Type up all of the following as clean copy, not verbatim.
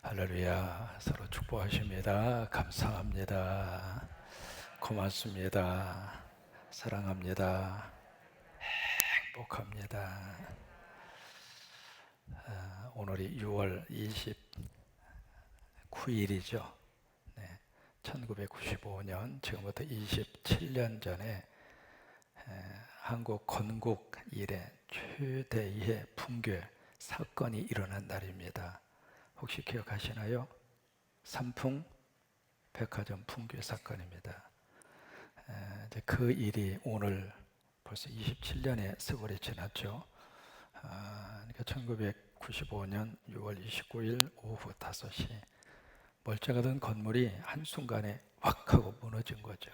할렐루야. 서로 축복하십니다. 감사합니다. 고맙습니다. 사랑합니다. 행복합니다. 오늘이 6월 29일이죠. 네, 1995년, 지금부터 27년 전에 한국 건국 이래 최대의 붕괴 사건이 일어난 날입니다. 혹시 기억하시나요? 삼풍 백화점 붕괴 사건입니다. 이제 그 일이 오늘 벌써 27년의 세월이 지났죠. 그러니까 1995년 6월 29일 오후 5시 멀쩡하던 건물이 한순간에 확 하고 무너진 거죠.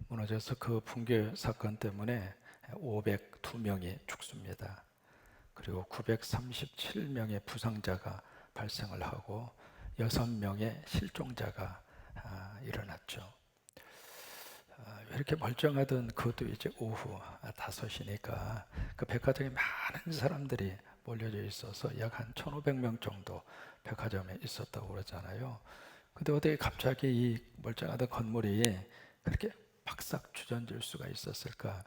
무너져서 그 붕괴 사건 때문에 502명이 죽습니다. 그리고 937명의 부상자가 발생을 하고 6명의 실종자가 일어났죠. 이렇게 멀쩡하던 그것도 이제 오후 5시니까 그 백화점에 많은 사람들이 몰려져 있어서 약 한 1,500명 정도 백화점에 있었다고 그러잖아요. 근데 어떻게 갑자기 이 멀쩡하던 건물이 그렇게 박삭 주저앉을 수가 있었을까?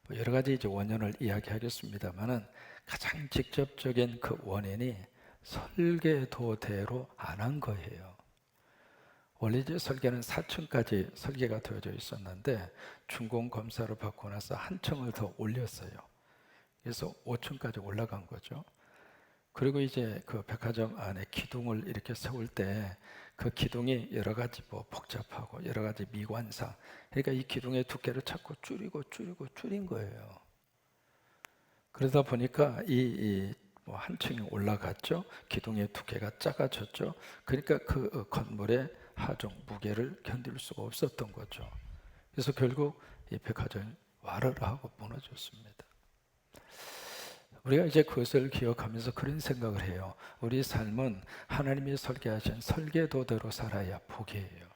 뭐 여러 가지 이제 원인을 이야기하겠습니다만은 가장 직접적인 그 원인이 설계도대로 안 한 거예요. 원래 이제 설계는 4층까지 설계가 되어져 있었는데 준공 검사를 받고 나서 한 층을 더 올렸어요. 그래서 5층까지 올라간 거죠. 그리고 이제 그 백화점 안에 기둥을 이렇게 세울 때 그 기둥이 여러 가지 뭐 복잡하고 여러 가지 미관상, 그러니까 이 기둥의 두께를 자꾸 줄인 거예요. 그러다 보니까 뭐 한 층이 올라갔죠. 기둥의 두께가 작아졌죠. 그러니까 그 건물의 하중 무게를 견딜 수가 없었던 거죠. 그래서 결국 이 백화점이 와르르 하고 무너졌습니다. 우리가 이제 그것을 기억하면서 그런 생각을 해요. 우리 삶은 하나님이 설계하신 설계도대로 살아야 복이에요.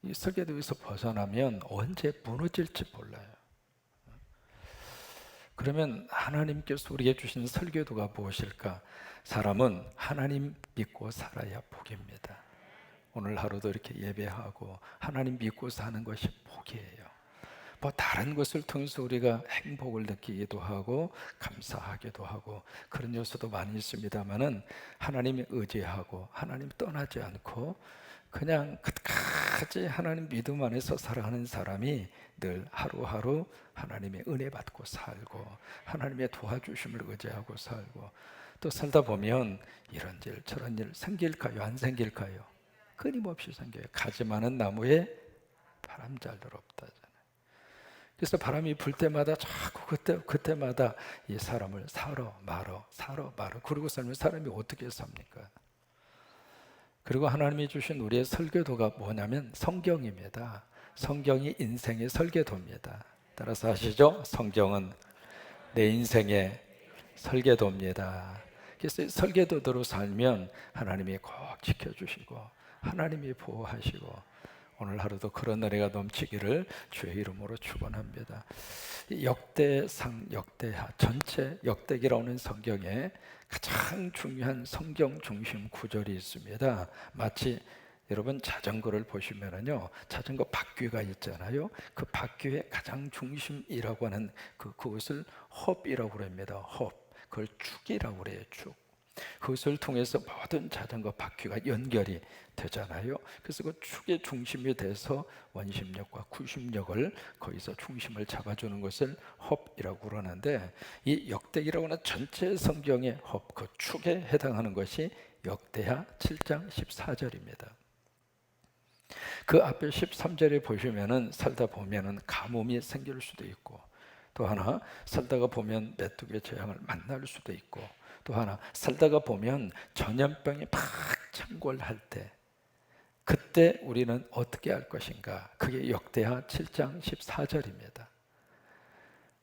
이 설계도에서 벗어나면 언제 무너질지 몰라요. 그러면 하나님께서 우리에게 주신 설계도가 무엇일까? 사람은 하나님 믿고 살아야 복입니다. 오늘 하루도 이렇게 예배하고 하나님 믿고 사는 것이 복이에요. 뭐 다른 것을 통해서 우리가 행복을 느끼기도 하고 감사하기도 하고 그런 요소도 많이 있습니다만은 하나님이 의지하고 하나님 떠나지 않고 그냥 끝까지 하나님 믿음 안에서 살아가는 사람이 늘 하루하루 하나님의 은혜 받고 살고 하나님의 도와주심을 의지하고 살고 또 살다 보면 이런 일 저런 일 생길까요? 안 생길까요? 끊임없이 생겨요. 가지 많은 나무에 바람 잘 들었다. 그래서 바람이 불 때마다 자꾸 그때마다 이 사람을 사러 말어 그러고 살면 사람이 어떻게 삽니까? 그리고 하나님이 주신 우리의 설계도가 뭐냐면 성경입니다. 성경이 인생의 설계도입니다. 따라서 아시죠? 성경은 내 인생의 설계도입니다. 그래서 설계도대로 살면 하나님이 꼭 지켜주시고 하나님이 보호하시고 오늘 하루도 그런 은혜가 넘치기를 주의 이름으로 축원합니다. 역대상, 역대하, 전체 역대기라고 하는 성경에 가장 중요한 성경 중심 구절이 있습니다. 마치 여러분 자전거를 보시면은요, 자전거 바퀴가 있잖아요. 그 바퀴의 가장 중심이라고 하는 그것을 헙이라고 그럽니다. 헙. 그걸 축이라고 그래요. 축. 그것을 통해서 모든 자전거 바퀴가 연결이 되잖아요. 그래서 그 축의 중심이 돼서 원심력과 구심력을 거기서 중심을 잡아주는 것을 헙이라고 그러는데 이 역대기라고 하는 전체 성경의 헙, 그 축에 해당하는 것이 역대하 7장 14절입니다. 그 앞에 13절에 보시면은 살다 보면은 가뭄이 생길 수도 있고 또 하나 살다가 보면 메뚜기의 재앙을 만날 수도 있고 또 하나 살다가 보면 전염병이 막 창궐할 때 그때 우리는 어떻게 할 것인가? 그게 역대하 7장 14절입니다.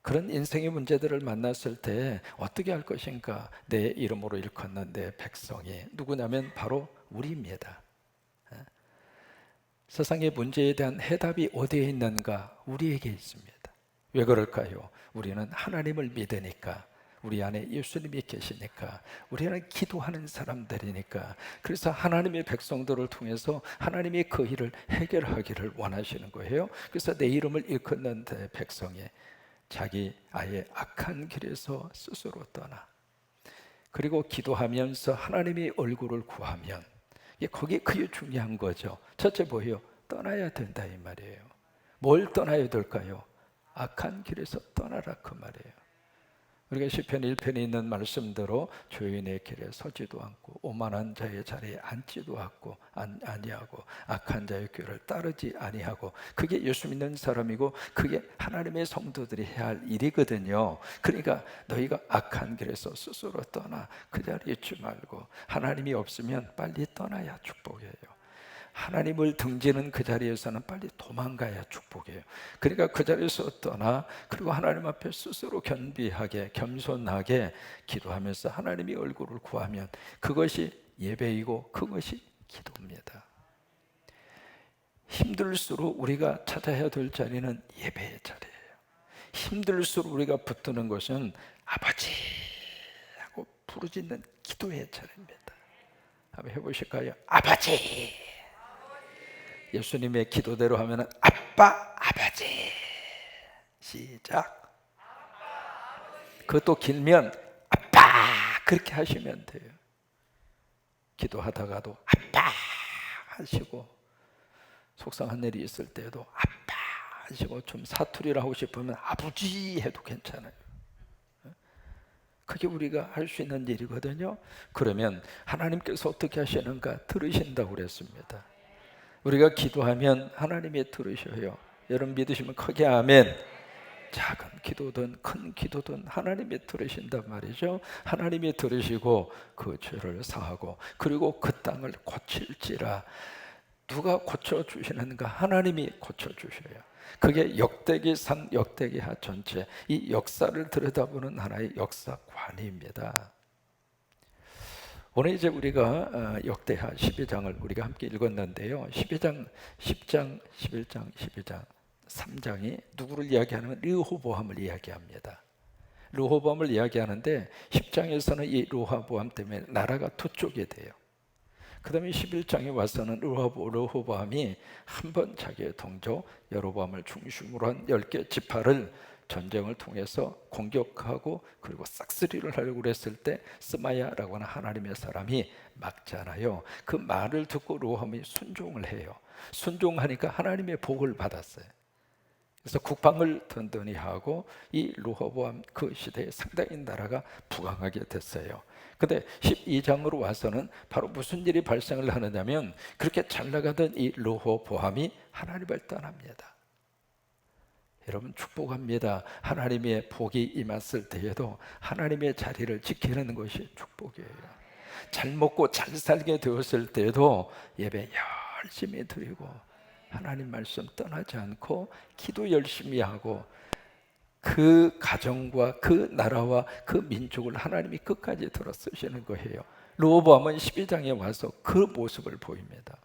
그런 인생의 문제들을 만났을 때 어떻게 할 것인가? 내 이름으로 일컫는 내 백성이 누구냐면 바로 우리입니다. 세상의 문제에 대한 해답이 어디에 있는가? 우리에게 있습니다. 왜 그럴까요? 우리는 하나님을 믿으니까 우리 안에 예수님이 계시니까, 우리는 기도하는 사람들이니까, 그래서 하나님의 백성들을 통해서 하나님이 그 일을 해결하기를 원하시는 거예요. 그래서 내 이름을 일컫는 백성이 자기 아예 악한 길에서 스스로 떠나, 그리고 기도하면서 하나님의 얼굴을 구하면, 그게 중요한 거죠. 첫째 뭐예요? 떠나야 된다 이 말이에요. 뭘 떠나야 될까요? 악한 길에서 떠나라 그 말이에요. 우리가 시편 1편에 있는 말씀대로 죄인의 길에 서지도 않고 오만한 자의 자리에 앉지도 아니하고 악한 자의 꾀를 따르지 아니하고, 그게 예수 믿는 사람이고 그게 하나님의 성도들이 해야 할 일이거든요. 그러니까 너희가 악한 길에서 스스로 떠나 그 자리에 있지 말고, 하나님이 없으면 빨리 떠나야 축복이에요. 하나님을 등지는 그 자리에서는 빨리 도망가야 축복이에요. 그러니까 그 자리에서 떠나, 그리고 하나님 앞에 스스로 겸비하게 겸손하게 기도하면서 하나님의 얼굴을 구하면 그것이 예배이고 그것이 기도입니다. 힘들수록 우리가 찾아야 될 자리는 예배의 자리예요. 힘들수록 우리가 붙드는 것은 아버지 하고 부르짖는 기도의 자리입니다. 한번 해보실까요? 아버지. 예수님의 기도대로 하면 아빠, 아버지. 시작. 그것도 길면 아빠 그렇게 하시면 돼요. 기도하다가도 아빠 하시고, 속상한 일이 있을 때도 아빠 하시고, 좀 사투리를 하고 싶으면 아버지 해도 괜찮아요. 그게 우리가 할 수 있는 일이거든요. 그러면 하나님께서 어떻게 하시는가 들으신다고 그랬습니다. 우리가 기도하면 하나님이 들으셔요. 여러분 믿으시면 크게 아멘. 작은 기도든 큰 기도든 하나님이 들으신단 말이죠. 하나님이 들으시고 그 죄를 사하고, 그리고 그 땅을 고칠지라. 누가 고쳐주시는가? 하나님이 고쳐주셔요. 그게 역대기상 역대기하 전체, 이 역사를 들여다보는 하나의 역사관입니다. 오늘 이제 우리가 역대하 12장을 우리가 함께 읽었는데요. 12장, 10장, 11장, 12장 3장이 누구를 이야기하냐면 르호보암을 이야기합니다. 르호보암을 이야기하는데 10장에서는 이 르호보암 때문에 나라가 두 쪽이 돼요. 그 다음에 11장에 와서는 르호보암이 한번 자기의 동조 여로보암을 중심으로 한 10개 지파를 전쟁을 통해서 공격하고, 그리고 싹쓸이를 하려고 그랬을 때 스마야라고 하는 하나님의 사람이 막잖아요. 그 말을 듣고 르호보암이 순종을 해요. 순종하니까 하나님의 복을 받았어요. 그래서 국방을 든든히 하고 이 르호보암 그 시대에 상당히 나라가 부강하게 됐어요. 근데 12장으로 와서는 바로 무슨 일이 발생을 하느냐면, 그렇게 잘 나가던 이 르호보암이 하나님을 떠납니다. 여러분 축복합니다. 하나님의 복이 임했을 때에도 하나님의 자리를 지키는 것이 축복이에요. 잘 먹고 잘 살게 되었을 때에도 예배 열심히 드리고, 하나님 말씀 떠나지 않고 기도 열심히 하고, 그 가정과 그 나라와 그 민족을 하나님이 끝까지 들어 쓰시는 거예요. 르호보암은 12장에 와서 그 모습을 보입니다.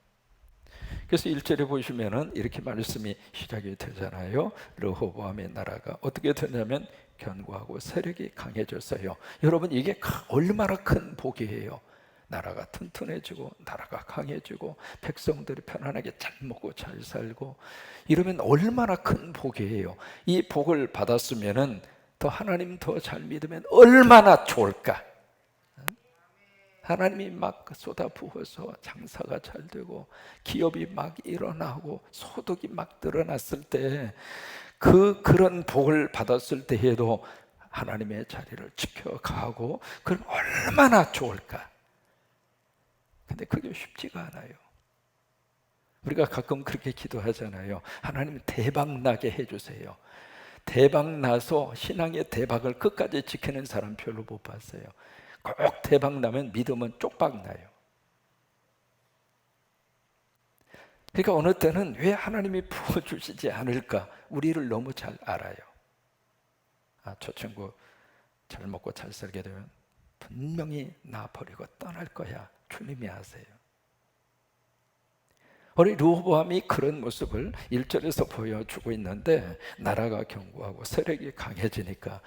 그래서 1절에 보시면은 이렇게 말씀이 시작이 되잖아요. 르호보암의 나라가 어떻게 되냐면 견고하고 세력이 강해졌어요. 여러분 이게 얼마나 큰 복이에요. 나라가 튼튼해지고 나라가 강해지고 백성들이 편안하게 잘 먹고 잘 살고, 이러면 얼마나 큰 복이에요. 이 복을 받았으면은 더 하나님 더 잘 믿으면 얼마나 좋을까. 하나님이 막 쏟아부어서 장사가 잘 되고 기업이 막 일어나고 소득이 막 늘어났을 때, 그런 복을 받았을 때에도 하나님의 자리를 지켜가고, 그럼 얼마나 좋을까. 근데 그게 쉽지가 않아요. 우리가 가끔 그렇게 기도하잖아요. 하나님 대박 나게 해주세요. 대박 나서 신앙의 대박을 끝까지 지키는 사람 별로 못 봤어요. 꼭 대박 나면 믿음은 쪽박 나요. 그러니까 어느 때는 왜 하나님이 부어주시지 않을까? 우리를 너무 잘 알아요. 저 친구 잘 먹고 잘 살게 되면 분명히 나 버리고 떠날 거야. 주님이 아세요. 우리 르호보암이 그런 모습을 1절에서 보여주고 있는데, 나라가 견고하고 세력이 강해지니까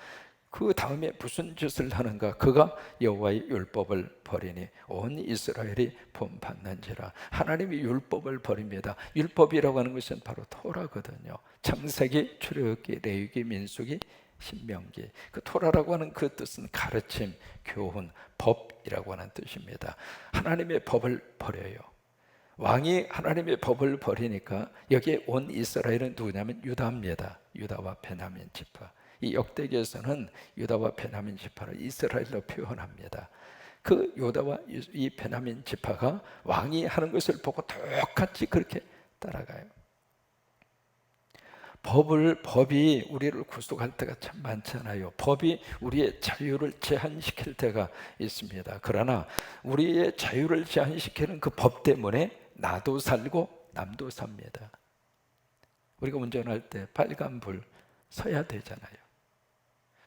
그 다음에 무슨 짓을 하는가? 그가 여호와의 율법을 버리니 온 이스라엘이 본받는지라. 하나님이 율법을 버립니다. 율법이라고 하는 것은 바로 토라거든요. 창세기, 출애굽기, 레위기, 민수기, 신명기. 그 토라라고 하는 그 뜻은 가르침, 교훈, 법이라고 하는 뜻입니다. 하나님의 법을 버려요. 왕이 하나님의 법을 버리니까 여기에 온 이스라엘은 누구냐면 유다입니다. 유다와 베냐민 지파. 이 역대기에서는 유다와 베냐민 지파를 이스라엘로 표현합니다. 그 유다와 이 베냐민 지파가 왕이 하는 것을 보고 똑같이 그렇게 따라가요. 법이 우리를 구속할 때가 참 많잖아요. 법이 우리의 자유를 제한시킬 때가 있습니다. 그러나 우리의 자유를 제한시키는 그 법 때문에 나도 살고 남도 삽니다. 우리가 운전할 때 빨간 불 서야 되잖아요.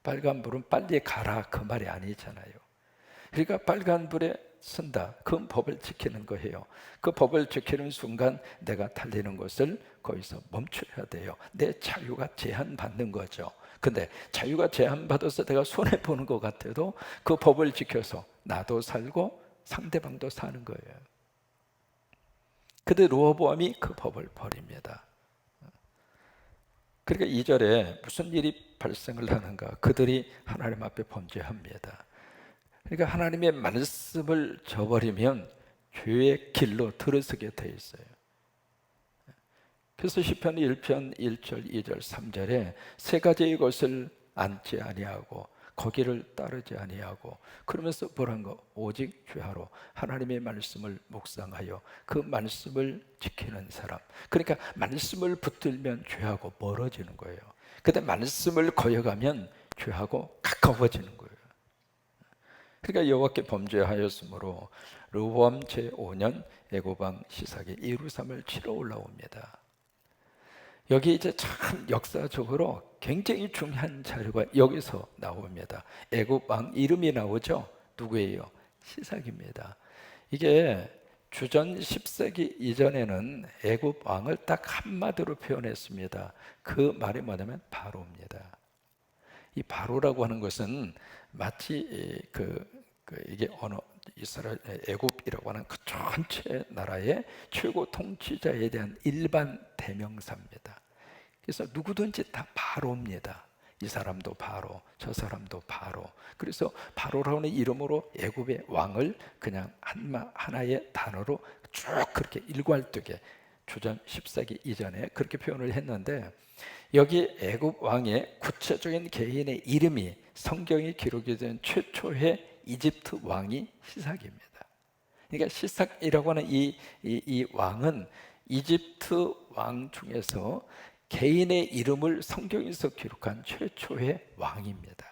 빨간 불은 빨리 가라 그 말이 아니잖아요. 그러니까 빨간 불에 선다. 그 법을 지키는 거예요. 그 법을 지키는 순간 내가 달리는 것을 거기서 멈춰야 돼요. 내 자유가 제한받는 거죠. 근데 자유가 제한받아서 내가 손해보는 것 같아도 그 법을 지켜서 나도 살고 상대방도 사는 거예요. 근데 르호보암이 그 법을 버립니다. 그러니까 2절에 무슨 일이 발생을 하는가? 그들이 하나님 앞에 범죄합니다. 그러니까 하나님의 말씀을 저버리면 죄의 길로 들어서게 돼 있어요. 그래서 시편 1편 1절, 2절, 3절에 세 가지의 것을 앉지 아니하고 거기를 따르지 아니하고 그러면서 뭐란 거? 오직 죄하로 하나님의 말씀을 묵상하여 그 말씀을 지키는 사람. 그러니까 말씀을 붙들면 죄하고 멀어지는 거예요. 근데 말씀을 거역하면 죄하고 가까워지는 거예요. 그러니까 여호와께 범죄하였으므로 르호보암 제5년 애굽 왕 시삭이 예루살렘을 치러 올라옵니다. 여기 이제 참 역사적으로 굉장히 중요한 자료가 여기서 나옵니다. 애굽 왕 이름이 나오죠. 누구예요? 시삭입니다. 이게 주전 10세기 이전에는 애굽 왕을 딱 한마디로 표현했습니다. 그 말이 뭐냐면 바로입니다. 이 바로라고 하는 것은 마치 이게 이스라엘 애굽이라고 하는 그 전체 나라의 최고 통치자에 대한 일반 대명사입니다. 그래서 누구든지 다 바로입니다. 이 사람도 바로, 저 사람도 바로. 그래서 바로라는 이름으로 애굽의 왕을 그냥 하나의 단어로 쭉 그렇게 일괄되게 주전 10세기 이전에 그렇게 표현을 했는데 여기 애굽 왕의 구체적인 개인의 이름이 성경에 기록이 된 최초의 이집트 왕이 시삭입니다. 그러니까 시삭이라고 하는 이 왕은 이집트 왕 중에서 개인의 이름을 성경에서 기록한 최초의 왕입니다.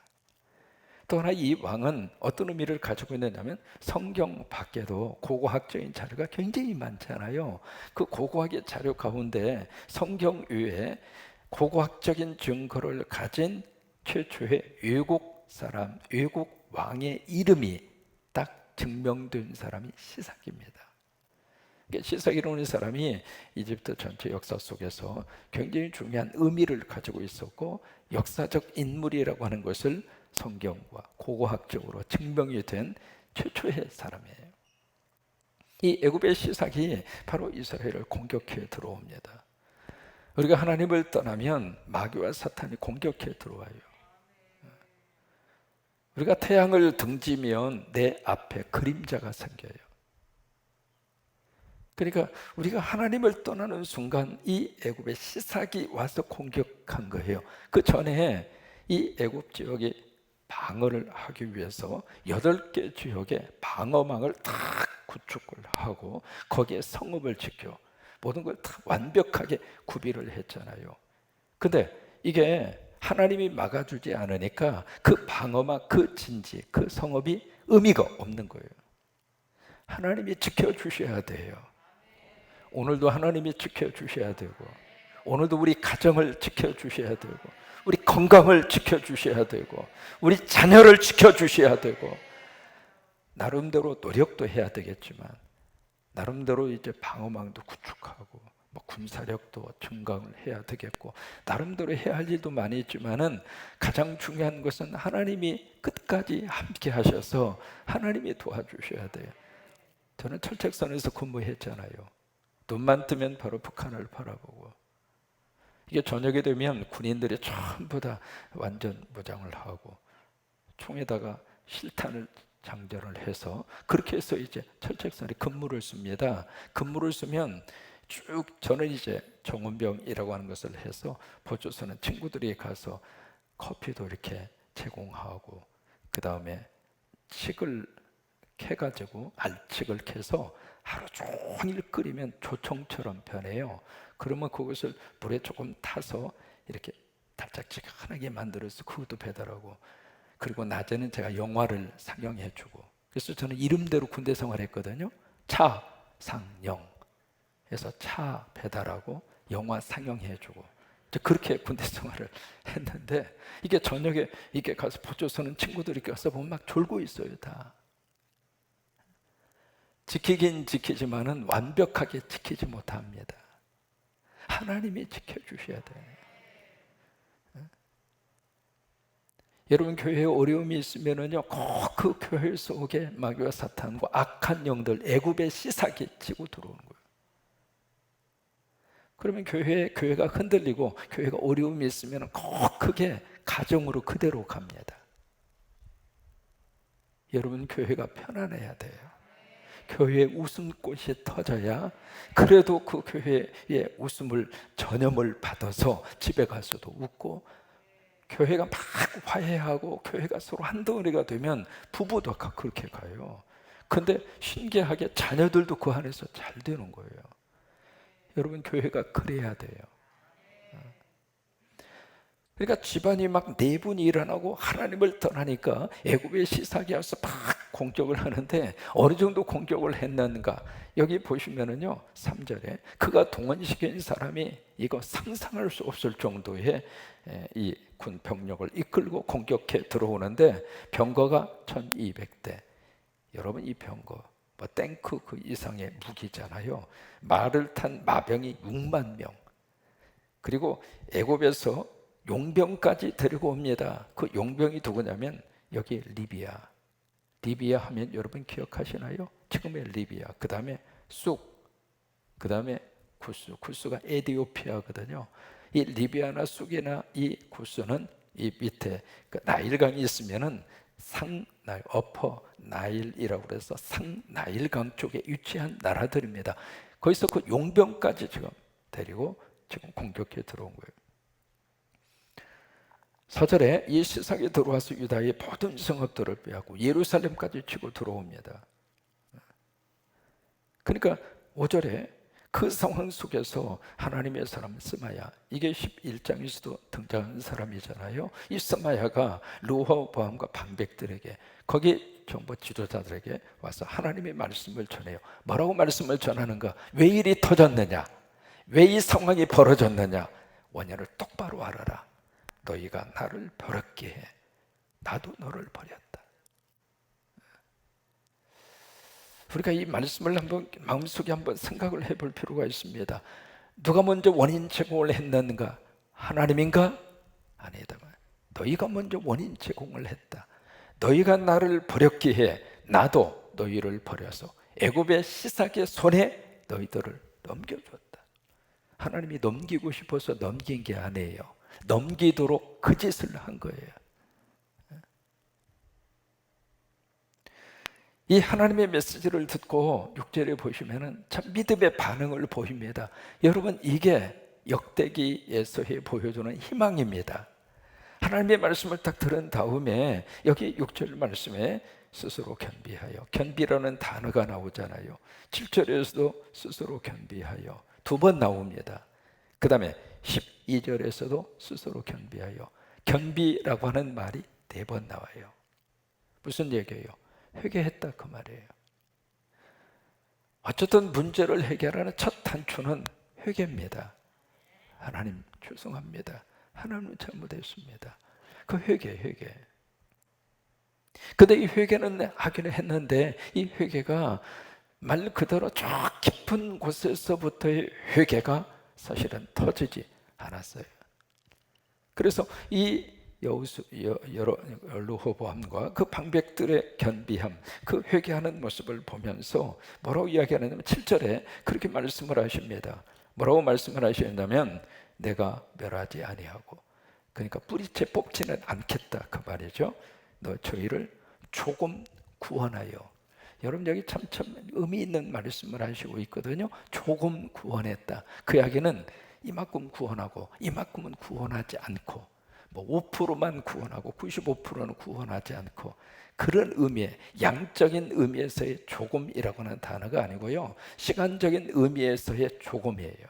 또 하나 이 왕은 어떤 의미를 가지고 있느냐면 성경 밖에도 고고학적인 자료가 굉장히 많잖아요. 그 고고학의 자료 가운데 성경 외에 고고학적인 증거를 가진 최초의 외국 사람, 외국 왕의 이름이 딱 증명된 사람이 시삭입니다. 시삭이라는 사람이 이집트 전체 역사 속에서 굉장히 중요한 의미를 가지고 있었고 역사적 인물이라고 하는 것을 성경과 고고학적으로 증명이 된 최초의 사람이에요. 이 애굽의 시삭이 바로 이스라엘을 공격해 들어옵니다. 우리가 하나님을 떠나면 마귀와 사탄이 공격해 들어와요. 우리가 태양을 등지면 내 앞에 그림자가 생겨요. 그러니까 우리가 하나님을 떠나는 순간 이 애굽의 시삭이 와서 공격한 거예요. 그 전에 이 애굽 지역이 방어를 하기 위해서 8개 지역에 방어망을 다 구축을 하고 거기에 성읍을 지켜 모든 걸 다 완벽하게 구비를 했잖아요. 근데 이게 하나님이 막아주지 않으니까 그 방어막, 그 진지, 그 성읍이 의미가 없는 거예요. 하나님이 지켜주셔야 돼요. 오늘도 하나님이 지켜주셔야 되고 오늘도 우리 가정을 지켜주셔야 되고 우리 건강을 지켜주셔야 되고 우리 자녀를 지켜주셔야 되고 나름대로 노력도 해야 되겠지만 나름대로 이제 방어망도 구축하고 군사력도 증강을 해야 되겠고 나름대로 해야 할 일도 많이 있지만은 가장 중요한 것은 하나님이 끝까지 함께 하셔서 하나님이 도와주셔야 돼요. 저는 철책선에서 근무했잖아요. 눈만 뜨면 바로 북한을 바라보고, 이게 저녁이 되면 군인들이 전부 다 완전 무장을 하고 총에다가 실탄을 장전을 해서 그렇게 해서 이제 철책선에 근무를 씁니다. 근무를 쓰면 쭉 저는 이제 정원병이라고 하는 것을 해서 보조선은 친구들이 가서 커피도 이렇게 제공하고, 그 다음에 칡을 캐가지고 알칡을 캐서 하루 종일 끓이면 조청처럼 변해요. 그러면 그것을 물에 조금 타서 이렇게 달짝지근하게 만들어서 그것도 배달하고, 그리고 낮에는 제가 영화를 상영해주고, 그래서 저는 이름대로 군대 생활했거든요. 차상영 해서 차 배달하고 영화 상영해주고, 그렇게 군대 생활을 했는데, 이게 저녁에 이게 가서 보조서는 친구들이 가서 보면 막 졸고 있어요. 다 지키긴 지키지만은 완벽하게 지키지 못합니다. 하나님이 지켜주셔야 돼요. 여러분, 교회에 어려움이 있으면은요, 꼭 그 교회 속에 마귀와 사탄과 악한 영들, 애굽의 씨삭이 치고 들어오는 거예요. 그러면 교회가 흔들리고 교회가 어려움이 있으면 꼭 그게 가정으로 그대로 갑니다. 여러분, 교회가 편안해야 돼요. 교회에 웃음꽃이 터져야 그래도 그 교회의 웃음을 전염을 받아서 집에 가서도 웃고, 교회가 막 화해하고 교회가 서로 한 덩어리가 되면 부부도 그렇게 가요. 근데 신기하게 자녀들도 그 안에서 잘 되는 거예요. 여러분, 교회가 그래야 돼요. 그러니까 집안이 막 내분이 일어나고 하나님을 떠나니까 애굽의 시삭이 와서 막 공격을 하는데, 어느 정도 공격을 했는가, 여기 보시면은요 3절에 그가 동원시킨 사람이 이거 상상할 수 없을 정도의 이 군 병력을 이끌고 공격해 들어오는데, 병거가 1200대. 여러분, 이 병거 뭐 탱크 그 이상의 무기잖아요. 말을 탄 마병이 6만 명. 그리고 애굽에서 용병까지 데리고 옵니다. 그 용병이 누구냐면 여기 리비아. 리비아 하면 여러분 기억하시나요? 지금의 리비아. 그 다음에 쑥. 그 다음에 구스. 구스가 에티오피아거든요. 이 리비아나 쑥이나 이 구스는 이 밑에 그 나일강이 있으면은 상나일, 어퍼 나일이라고 그래서 상나일강 쪽에 위치한 나라들입니다. 거기서 그 용병까지 지금 데리고 지금 공격해 들어온 거예요. 4절에 이 시삭이 들어와서 유다의 모든 성읍들을 빼앗고 예루살렘까지 치고 들어옵니다. 그러니까 5절에 그 상황 속에서 하나님의 사람 스마야, 이게 11장에서도 등장한 사람이잖아요. 이 스마야가 르호보암과 방백들에게, 거기 정보 지도자들에게 와서 하나님의 말씀을 전해요. 뭐라고 말씀을 전하는가? 왜 일이 터졌느냐? 왜 이 상황이 벌어졌느냐? 원인을 똑바로 알아라. 너희가 나를 버렸게 해. 나도 너를 버렸다. 우리가 이 말씀을 한번 마음속에 한번 생각을 해볼 필요가 있습니다. 누가 먼저 원인 제공을 했는가? 하나님인가? 아니다. 너희가 먼저 원인 제공을 했다. 너희가 나를 버렸게 해. 나도 너희를 버려서 애굽의 시삭의 손에 너희들을 넘겨줬다. 하나님이 넘기고 싶어서 넘긴 게 아니에요. 넘기도록 그 짓을 한 거예요. 이 하나님의 메시지를 듣고 6절에 보시면은 참 믿음의 반응을 보입니다. 여러분, 이게 역대기에서의 보여주는 희망입니다. 하나님의 말씀을 딱 들은 다음에 여기 6절 말씀에 스스로 겸비하여, 겸비라는 단어가 나오잖아요. 7절에서도 스스로 겸비하여 두 번 나옵니다. 그 다음에 12절에서도 스스로 겸비하여, 겸비라고 하는 말이 4번 나와요. 무슨 얘기예요? 회개했다 그 말이에요. 어쨌든 문제를 해결하는 첫 단추는 회개입니다. 하나님 죄송합니다. 하나님 잘못했습니다. 그 회개. 근데 이 회개는 하기는 했는데, 이 회개가 말 그대로 저 깊은 곳에서부터의 회개가 사실은 터지지 않았어요. 그래서 이 르호보암과 그 방백들의 견비함, 그 회개하는 모습을 보면서 뭐라고 이야기하냐면 7절에 그렇게 말씀을 하십니다. 뭐라고 말씀을 하시냐면 내가 멸하지 아니하고, 그러니까 뿌리채 뽑지는 않겠다 그 말이죠. 너 저희를 조금 구원하여. 여러분 여기 참 의미 있는 말씀을 하시고 있거든요. 조금 구원했다. 그 이야기는 이만큼 구원하고 이만큼은 구원하지 않고, 뭐 5%만 구원하고 95%는 구원하지 않고, 그런 의미의, 양적인 의미에서의 조금이라고 하는 단어가 아니고요, 시간적인 의미에서의 조금이에요.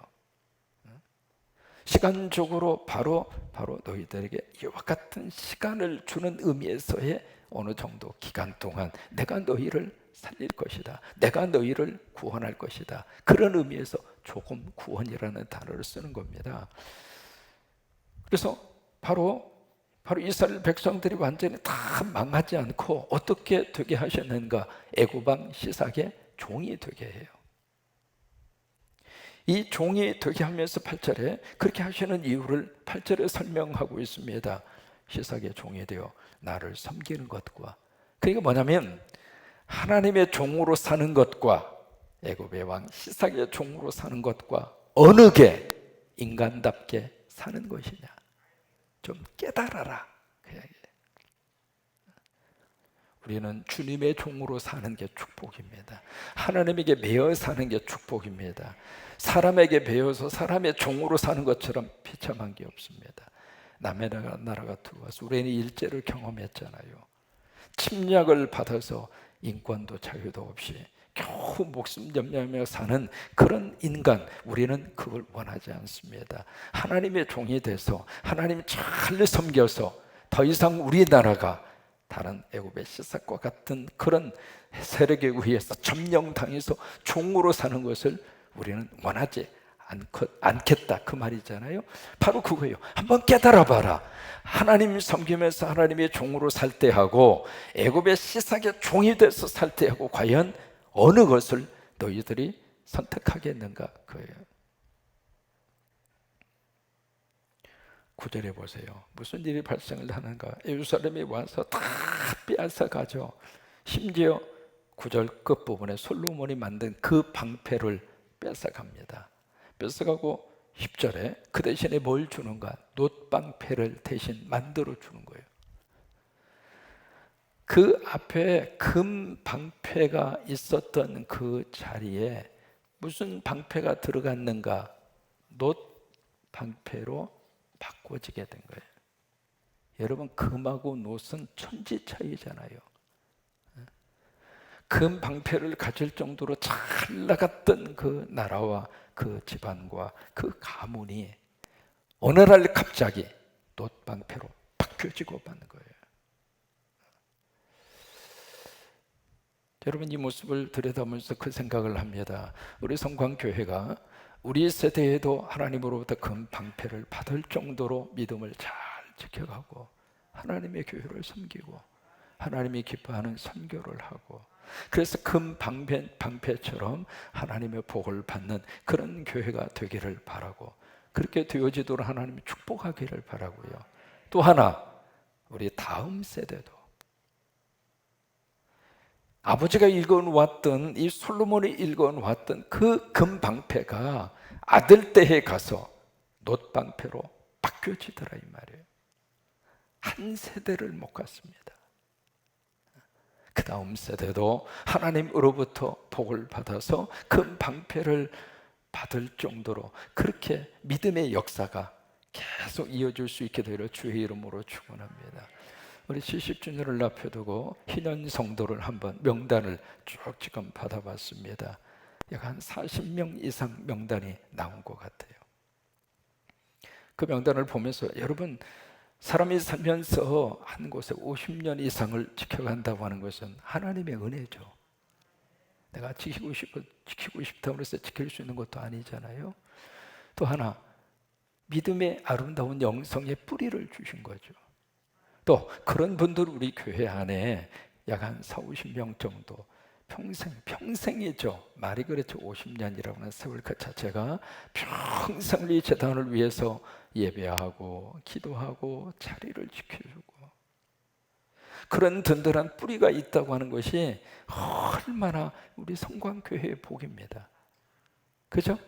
시간적으로 바로 너희들에게 이와 같은 시간을 주는 의미에서의 어느 정도 기간 동안 내가 너희를 살릴 것이다, 내가 너희를 구원할 것이다, 그런 의미에서 조금 구원이라는 단어를 쓰는 겁니다. 그래서 바로 이스라엘 백성들이 완전히 다 망하지 않고 어떻게 되게 하셨는가? 애굽 왕 시삭의 종이 되게 해요. 이 종이 되게 하면서 8절에 그렇게 하시는 이유를 8절에 설명하고 있습니다. 시삭의 종이 되어 나를 섬기는 것과, 그러니까 뭐냐면 하나님의 종으로 사는 것과 애굽의 왕 시삭의 종으로 사는 것과 어느 게 인간답게 사는 것이냐, 좀 깨달아라 그 이야기예요. 우리는 주님의 종으로 사는 게 축복입니다. 하나님에게 매여 사는 게 축복입니다. 사람에게 배워서 사람의 종으로 사는 것처럼 비참한 게 없습니다. 남의 나라가 들어와서 우리는 일제를 경험했잖아요. 침략을 받아서 인권도 자유도 없이 겨우 목숨 염려하며 사는 그런 인간, 우리는 그걸 원하지 않습니다. 하나님의 종이 돼서 하나님 잘 섬겨서 더 이상 우리나라가 다른 애굽의 시삭과 같은 그런 세력에 의해서 점령당해서 종으로 사는 것을 우리는 원하지 않겠다 그 말이잖아요. 바로 그거예요. 한번 깨달아 봐라. 하나님 섬기면서 하나님의 종으로 살 때하고 애굽의 시삭의 종이 돼서 살 때하고 과연 어느 것을 너희들이 선택하겠는가 그거예요. 9절에 보세요. 무슨 일이 발생을 하는가? 예루살렘에 와서 다 빼앗아 가죠. 심지어 9절 끝부분에 솔로몬이 만든 그 방패를 뺏어갑니다. 뺏어가고 10절에 그 대신에 뭘 주는가? 놋방패를 대신 만들어 주는 거예요. 그 앞에 금 방패가 있었던 그 자리에 무슨 방패가 들어갔는가? 놋 방패로 바꿔지게 된 거예요. 여러분 금하고 놋은 천지 차이잖아요. 금 방패를 가질 정도로 잘 나갔던 그 나라와 그 집안과 그 가문이 어느 날 갑자기 놋 방패로 바뀌어지고 마는 거예요. 여러분 이 모습을 들여다보면서 그 생각을 합니다. 우리 성광교회가 우리 세대에도 하나님으로부터 금 방패를 받을 정도로 믿음을 잘 지켜가고 하나님의 교회를 섬기고 하나님이 기뻐하는 선교를 하고, 그래서 금 방패처럼 하나님의 복을 받는 그런 교회가 되기를 바라고, 그렇게 되어지도록 하나님이 축복하기를 바라고요. 또 하나, 우리 다음 세대도 아버지가 읽어왔던, 이 솔로몬이 읽어왔던 그 금 방패가 아들 때에 가서 놋 방패로 바뀌어지더라 이 말이에요. 한 세대를 못 갔습니다. 그 다음 세대도 하나님으로부터 복을 받아서 금 방패를 받을 정도로 그렇게 믿음의 역사가 계속 이어질 수 있게 되기를 주의 이름으로 축원합니다. 우리 70주년을 앞에 두고 희년 성도를 한번 명단을 쭉 지금 받아봤습니다. 약 한 40명 이상 명단이 나온 것 같아요. 그 명단을 보면서 여러분, 사람이 살면서 한 곳에 50년 이상을 지켜간다고 하는 것은 하나님의 은혜죠. 내가 지키고 싶다고 해서 지킬 수 있는 것도 아니잖아요. 또 하나, 믿음의 아름다운 영성의 뿌리를 주신 거죠. 또 그런 분들 우리 교회 안에 약 한 40, 50명 정도 평생이죠. 말이 그렇죠. 50년이라고 하는 세월 그 자체가 평생을 이 재단을 위해서 예배하고 기도하고 자리를 지켜주고 그런 든든한 뿌리가 있다고 하는 것이 얼마나 우리 성광교회의 복입니다. 그죠?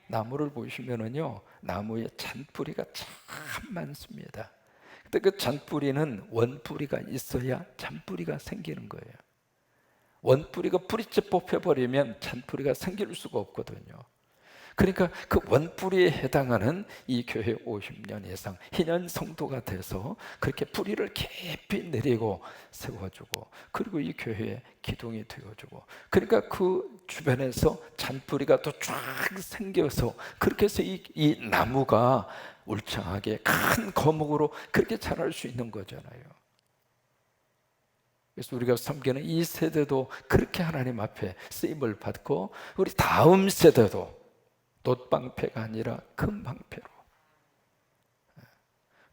나무를 보시면은요, 나무에 잔뿌리가 참 많습니다. 근데 그 잔뿌리는 원뿌리가 있어야 잔뿌리가 생기는 거예요. 원뿌리가 뿌리째 뽑혀버리면 잔뿌리가 생길 수가 없거든요. 그러니까 그 원뿌리에 해당하는 이 교회 50년 이상 희년 성도가 돼서 그렇게 뿌리를 깊이 내리고 세워주고, 그리고 이 교회에 기둥이 되어주고, 그러니까 그 주변에서 잔뿌리가 또 쫙 생겨서 그렇게 해서 이 나무가 울창하게 큰 거목으로 그렇게 자랄 수 있는 거잖아요. 그래서 우리가 섬기는 이 세대도 그렇게 하나님 앞에 쓰임을 받고, 우리 다음 세대도 놋방패가 아니라 금방패로.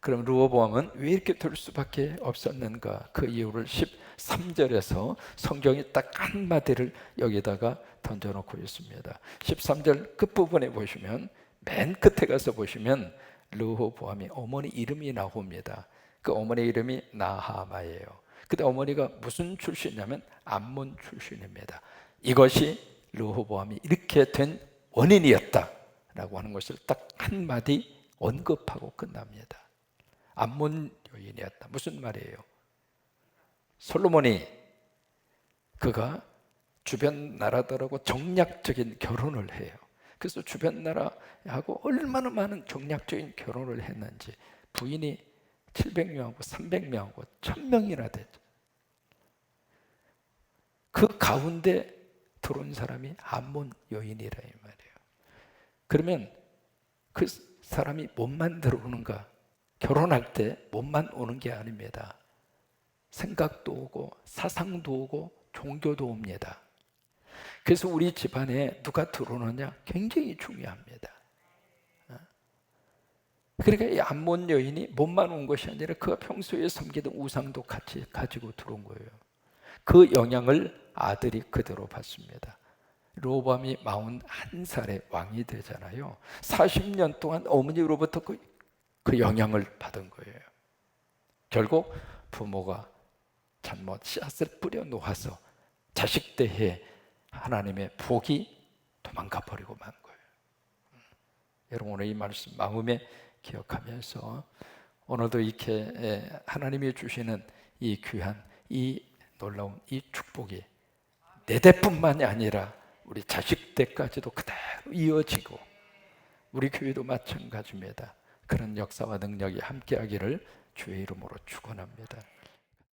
그럼 르호보암은 왜 이렇게 될 수밖에 없었는가? 그 이유를 13절에서 성경이 딱 한마디를 여기다가 던져놓고 있습니다. 13절 끝부분에 보시면, 맨 끝에 가서 보시면 르호보암이 어머니 이름이 나옵니다. 그 어머니 이름이 나하마예요. 근데 어머니가 무슨 출신이냐면 암몬 출신입니다. 이것이 르호보암이 이렇게 된 원인이었다라고 하는 것을 딱 한마디 언급하고 끝납니다. 암몬 여인이었다. 무슨 말이에요? 솔로몬이 그가 주변 나라들하고 정략적인 결혼을 해요. 그래서 주변 나라하고 얼마나 많은 정략적인 결혼을 했는지, 부인이 700명하고 300명하고 1000명이나 되죠. 그 가운데 들어온 사람이 암몬 여인이라 이 말이에요. 그러면 그 사람이 몸만 들어오는가? 결혼할 때 몸만 오는 게 아닙니다. 생각도 오고 사상도 오고 종교도 옵니다. 그래서 우리 집안에 누가 들어오느냐 굉장히 중요합니다. 그러니까 이 암몬 여인이 몸만 온 것이 아니라 그가 평소에 섬기던 우상도 같이 가지고 들어온 거예요. 그 영향을 아들이 그대로 받습니다. 르호보암이 41살에 왕이 되잖아요. 40년 동안 어머니로부터 그 영향을 받은 거예요. 결국 부모가 잘못 씨앗을 뿌려 놓아서 자식 대에 하나님의 복이 도망가 버리고 만 거예요. 여러분, 오늘 이 말씀 마음에 기억하면서 오늘도 이렇게 하나님이 주시는 이 귀한, 이 놀라운 이 축복이 내 대뿐만이 아니라 우리 자식 때까지도 그대로 이어지고, 우리 교회도 마찬가지입니다. 그런 역사와 능력이 함께하기를 주의 이름으로 축원합니다.